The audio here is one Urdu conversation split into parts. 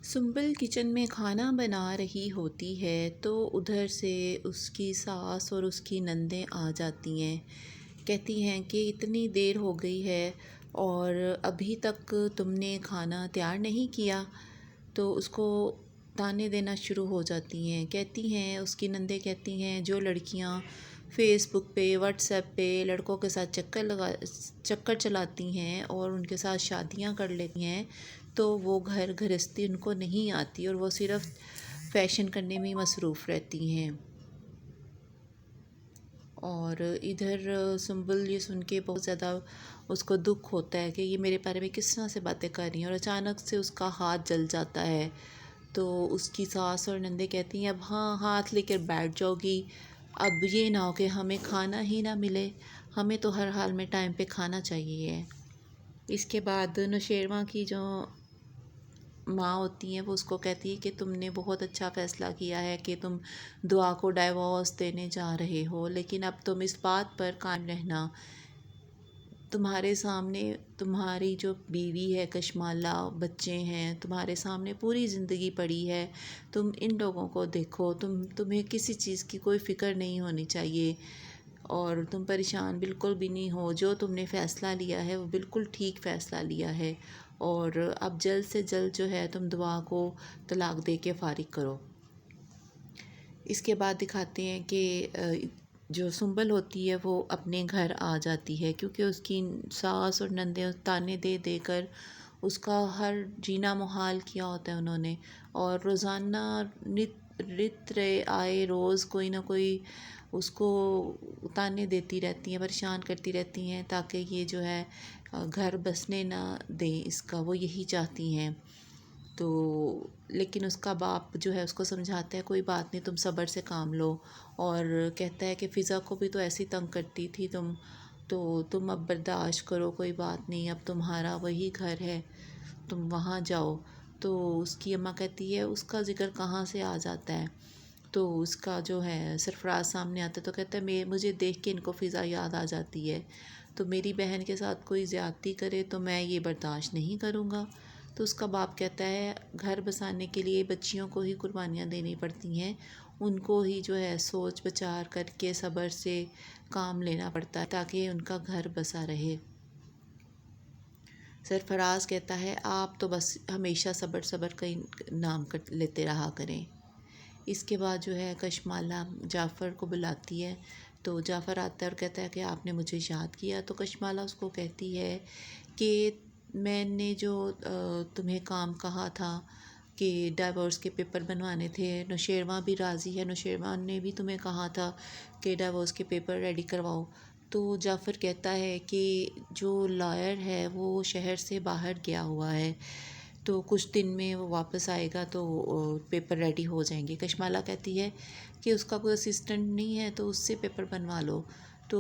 سنبل کچن میں کھانا بنا رہی ہوتی ہے تو ادھر سے اس کی ساس اور اس کی نندیں آ جاتی ہیں۔ کہتی ہیں کہ اتنی دیر ہو گئی ہے اور ابھی تک تم نے کھانا تیار نہیں کیا، تو اس کو طعنے دینا شروع ہو جاتی ہیں۔ کہتی ہیں، اس کی نندیں کہتی ہیں، جو لڑکیاں فیس بک پہ، واٹس ایپ پہ لڑکوں کے ساتھ چکر چلاتی ہیں اور ان کے ساتھ شادیاں کر لیتی ہیں، تو وہ گھر گھرستی ان کو نہیں آتی اور وہ صرف فیشن کرنے میں ہی مصروف رہتی ہیں۔ اور ادھر سنبل یہ سن کے بہت زیادہ اس کو دکھ ہوتا ہے کہ یہ میرے بارے میں کس طرح سے باتیں کر رہی ہیں، اور اچانک سے اس کا ہاتھ جل جاتا ہے۔ تو اس کی ساس اور نندیں کہتی ہیں، اب ہاں ہاتھ لے کر بیٹھ جاؤ گی، اب یہ نہ ہو کہ ہمیں کھانا ہی نہ ملے، ہمیں تو ہر حال میں ٹائم پہ کھانا چاہیے۔ اس کے بعد نوشیروان کی جو ماں ہوتی ہیں وہ اس کو کہتی ہے کہ تم نے بہت اچھا فیصلہ کیا ہے کہ تم دعا کو ڈائیورس دینے جا رہے ہو، لیکن اب تم اس بات پر قائم رہنا، تمہارے سامنے تمہاری جو بیوی ہے کشمالہ، بچے ہیں، تمہارے سامنے پوری زندگی پڑی ہے، تم ان لوگوں کو دیکھو، تمہیں کسی چیز کی کوئی فکر نہیں ہونی چاہیے اور تم پریشان بالکل بھی نہیں ہو، جو تم نے فیصلہ لیا ہے وہ بالکل ٹھیک فیصلہ لیا ہے، اور اب جلد سے جلد جو ہے تم دعا کو طلاق دے کے فارغ کرو۔ اس کے بعد دکھاتے ہیں کہ جو سنبل ہوتی ہے وہ اپنے گھر آ جاتی ہے، کیونکہ اس کی ساس اور نندیں طعنے دے دے کر اس کا ہر جینا محال کیا ہوتا ہے انہوں نے، اور روزانہ رت رے آئے روز کوئی نہ کوئی اس کو طعنے دیتی رہتی ہیں، پریشان کرتی رہتی ہیں تاکہ یہ جو ہے گھر بسنے نہ دیں اس کا، وہ یہی چاہتی ہیں۔ تو لیکن اس کا باپ جو ہے اس کو سمجھاتا ہے، کوئی بات نہیں، تم صبر سے کام لو، اور کہتا ہے کہ فضا کو بھی تو ایسی تنگ کرتی تھی تم، تو تم اب برداشت کرو، کوئی بات نہیں، اب تمہارا وہی گھر ہے، تم وہاں جاؤ۔ تو اس کی اماں کہتی ہے اس کا ذکر کہاں سے آ جاتا ہے، تو اس کا جو ہے سرفراز سامنے آتا ہے تو کہتا ہے مجھے دیکھ کے ان کو فضا یاد آ جاتی ہے، تو میری بہن کے ساتھ کوئی زیادتی کرے تو میں یہ برداشت نہیں کروں گا۔ تو اس کا باپ کہتا ہے گھر بسانے کے لیے بچیوں کو ہی قربانیاں دینی پڑتی ہیں، ان کو ہی جو ہے سوچ بچار کر کے صبر سے کام لینا پڑتا ہے تاکہ ان کا گھر بسا رہے۔ سرفراز کہتا ہے آپ تو بس ہمیشہ صبر صبر کا ہی نام لیتے رہا کریں۔ اس کے بعد جو ہے کشمالہ جعفر کو بلاتی ہے، تو جعفر آتا ہے اور کہتا ہے کہ آپ نے مجھے یاد کیا، تو کشمالہ اس کو کہتی ہے کہ میں نے جو تمہیں کام کہا تھا کہ ڈائیورس کے پیپر بنوانے تھے، نوشیروان بھی راضی ہے، نوشیروان نے بھی تمہیں کہا تھا کہ ڈائیورس کے پیپر ریڈی کرواؤ۔ تو جعفر کہتا ہے کہ جو لائر ہے وہ شہر سے باہر گیا ہوا ہے، تو کچھ دن میں وہ واپس آئے گا تو پیپر ریڈی ہو جائیں گے۔ کشمالہ کہتی ہے کہ اس کا کوئی اسسٹنٹ نہیں ہے تو اس سے پیپر بنوا لو، تو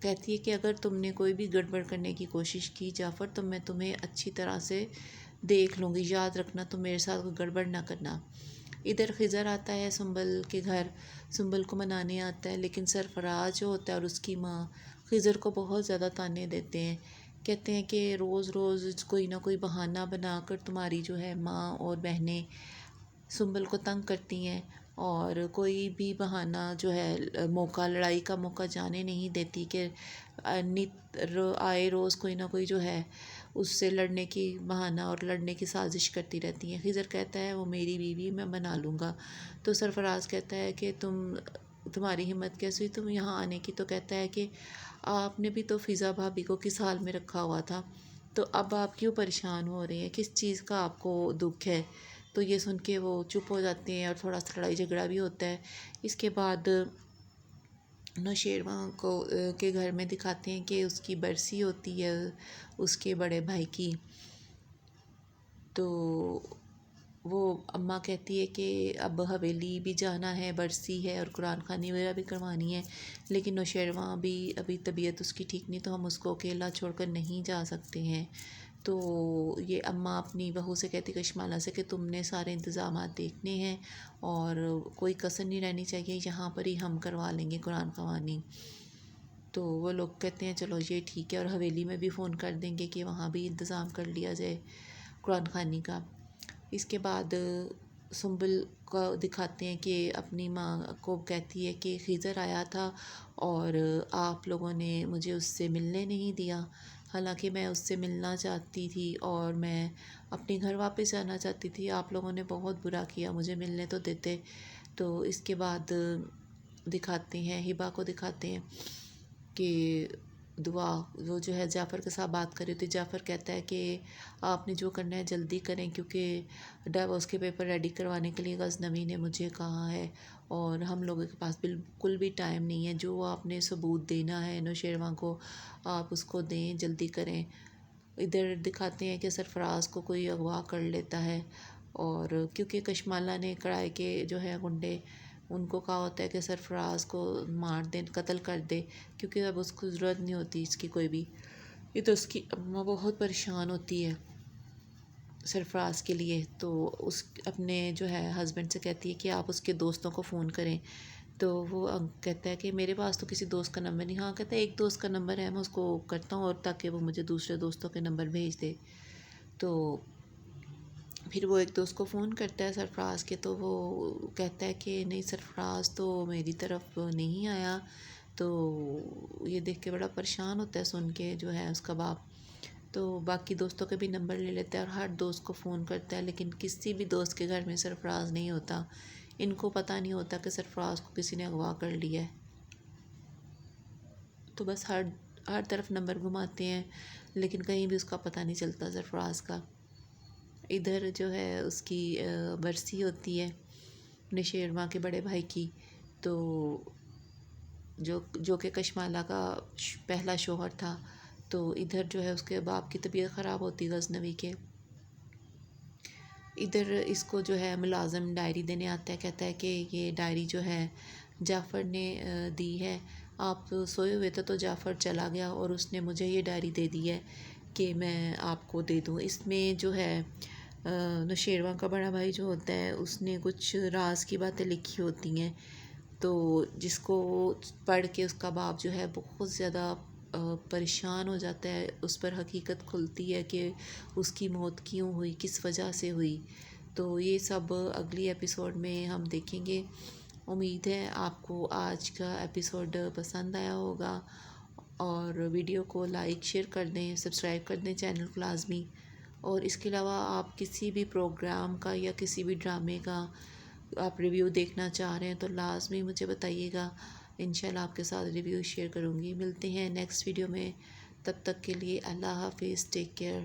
کہتی ہے کہ اگر تم نے کوئی بھی گڑبڑ کرنے کی کوشش کی جعفر تو میں تمہیں اچھی طرح سے دیکھ لوں گی، یاد رکھنا تم میرے ساتھ کوئی گڑبڑ نہ کرنا۔ ادھر خضر آتا ہے سنبل کے گھر، سنبل کو منانے آتا ہے، لیکن سرفراز جو ہوتا ہے اور اس کی ماں خضر کو بہت زیادہ طعنے دیتے ہیں، کہتے ہیں کہ روز روز کوئی نہ کوئی بہانہ بنا کر تمہاری جو ہے ماں اور بہنیں سنبل کو تنگ کرتی ہیں، اور کوئی بھی بہانہ جو ہے موقع لڑائی کا موقع جانے نہیں دیتی کہ آئے روز کوئی نہ کوئی جو ہے اس سے لڑنے کی بہانہ اور لڑنے کی سازش کرتی رہتی ہیں۔ خضر کہتا ہے وہ میری بیوی، میں بنا لوں گا۔ تو سرفراز کہتا ہے کہ تمہاری ہمت کیسے ہوئی تم یہاں آنے کی، تو کہتا ہے کہ آپ نے بھی تو فضا بھابھی کو کس حال میں رکھا ہوا تھا، تو اب آپ کیوں پریشان ہو رہے ہیں، کس چیز کا آپ کو دکھ ہے۔ تو یہ سن کے وہ چپ ہو جاتے ہیں اور تھوڑا سا لڑائی جھگڑا بھی ہوتا ہے۔ اس کے بعد نوشیروان کے گھر میں دکھاتے ہیں کہ اس کی برسی ہوتی ہے اس کے بڑے بھائی کی، تو وہ اماں کہتی ہے کہ اب حویلی بھی جانا ہے، برسی ہے اور قرآن خوانی وغیرہ بھی کروانی ہے، لیکن نوشیروان بھی ابھی طبیعت اس کی ٹھیک نہیں، تو ہم اس کو اکیلا چھوڑ کر نہیں جا سکتے ہیں۔ تو یہ اماں اپنی بہو سے کہتی کشمالہ سے کہ تم نے سارے انتظامات دیکھنے ہیں اور کوئی کسر نہیں رہنی چاہیے، یہاں پر ہی ہم کروا لیں گے قرآن خوانی۔ تو وہ لوگ کہتے ہیں چلو یہ ٹھیک ہے، اور حویلی میں بھی فون کر دیں گے کہ وہاں بھی انتظام کر لیا جائے قرآن خوانی کا۔ اس کے بعد سنبل کو دکھاتے ہیں کہ اپنی ماں کو کہتی ہے کہ خضر آیا تھا اور آپ لوگوں نے مجھے اس سے ملنے نہیں دیا، حالانکہ میں اس سے ملنا چاہتی تھی اور میں اپنے گھر واپس جانا چاہتی تھی، آپ لوگوں نے بہت برا کیا، مجھے ملنے تو دیتے۔ تو اس کے بعد دکھاتے ہیں، ہبا کو دکھاتے ہیں کہ دعا وہ جو ہے جعفر کے ساتھ بات کر رہی تھی، جعفر کہتا ہے کہ آپ نے جو کرنا ہے جلدی کریں، کیونکہ ڈائیورس کے پیپر ریڈی کروانے کے لیے غزنوی نے مجھے کہا ہے اور ہم لوگوں کے پاس بالکل بھی ٹائم نہیں ہے، جو آپ نے ثبوت دینا ہے نوشیروان کو آپ اس کو دیں، جلدی کریں۔ ادھر دکھاتے ہیں کہ سرفراز کو کوئی اغوا کر لیتا ہے، اور کیونکہ کشمالہ نے کڑھائی کے جو ہے گنڈے ان کو کہا ہوتا ہے کہ سرفراز کو مار دیں، قتل کر دے، کیونکہ اب اس کو ضرورت نہیں ہوتی اس کی کوئی بھی۔ یہ تو اس کی اماں بہت پریشان ہوتی ہے سرفراز کے لیے، تو اس اپنے جو ہے ہسبینڈ سے کہتی ہے کہ آپ اس کے دوستوں کو فون کریں، تو وہ کہتا ہے کہ میرے پاس تو کسی دوست کا نمبر نہیں، ہاں کہتا ہے ایک دوست کا نمبر ہے، میں اس کو کرتا ہوں اور تاکہ وہ مجھے دوسرے دوستوں کے نمبر بھیج دے۔ تو پھر وہ ایک دوست کو فون کرتا ہے سرفراز کے، تو وہ کہتا ہے کہ نہیں سرفراز تو میری طرف نہیں آیا، تو یہ دیکھ کے بڑا پریشان ہوتا ہے سن کے جو ہے اس کا باپ، تو باقی دوستوں کے بھی نمبر لے لیتا ہے اور ہر دوست کو فون کرتا ہے، لیکن کسی بھی دوست کے گھر میں سرفراز نہیں ہوتا، ان کو پتہ نہیں ہوتا کہ سرفراز کو کسی نے اغوا کر لیا ہے، تو بس ہر طرف نمبر گھماتے ہیں لیکن کہیں بھی اس کا پتہ نہیں چلتا سرفراز کا۔ ادھر جو ہے اس کی برسی ہوتی ہے نوشیروان کے بڑے بھائی کی، تو جو کہ کشمالہ کا پہلا شوہر تھا، تو ادھر جو ہے اس کے باپ کی طبیعت خراب ہوتی غزنوی کے۔ ادھر اس کو جو ہے ملازم ڈائری دینے آتا ہے، کہتا ہے کہ یہ ڈائری جو ہے جعفر نے دی ہے، آپ سوئے ہوئے تھے تو جعفر چلا گیا اور اس نے مجھے یہ ڈائری دے دی ہے کہ میں آپ کو دے دوں۔ اس میں جو ہے نوشیروان کا بڑا بھائی جو ہوتا ہے اس نے کچھ راز کی باتیں لکھی ہوتی ہیں، تو جس کو پڑھ کے اس کا باپ جو ہے بہت زیادہ پریشان ہو جاتا ہے، اس پر حقیقت کھلتی ہے کہ اس کی موت کیوں ہوئی، کس وجہ سے ہوئی، تو یہ سب اگلی ایپیسوڈ میں ہم دیکھیں گے۔ امید ہے آپ کو آج کا ایپیسوڈ پسند آیا ہوگا، اور ویڈیو کو لائک شیئر کر دیں، سبسکرائب کر دیں چینل کو لازمی، اور اس کے علاوہ آپ کسی بھی پروگرام کا یا کسی بھی ڈرامے کا آپ ریویو دیکھنا چاہ رہے ہیں تو لازمی مجھے بتائیے گا، انشاءاللہ آپ کے ساتھ ریویو شیئر کروں گی۔ ملتے ہیں نیکسٹ ویڈیو میں، تب تک کے لیے اللہ حافظ، ٹیک کیئر۔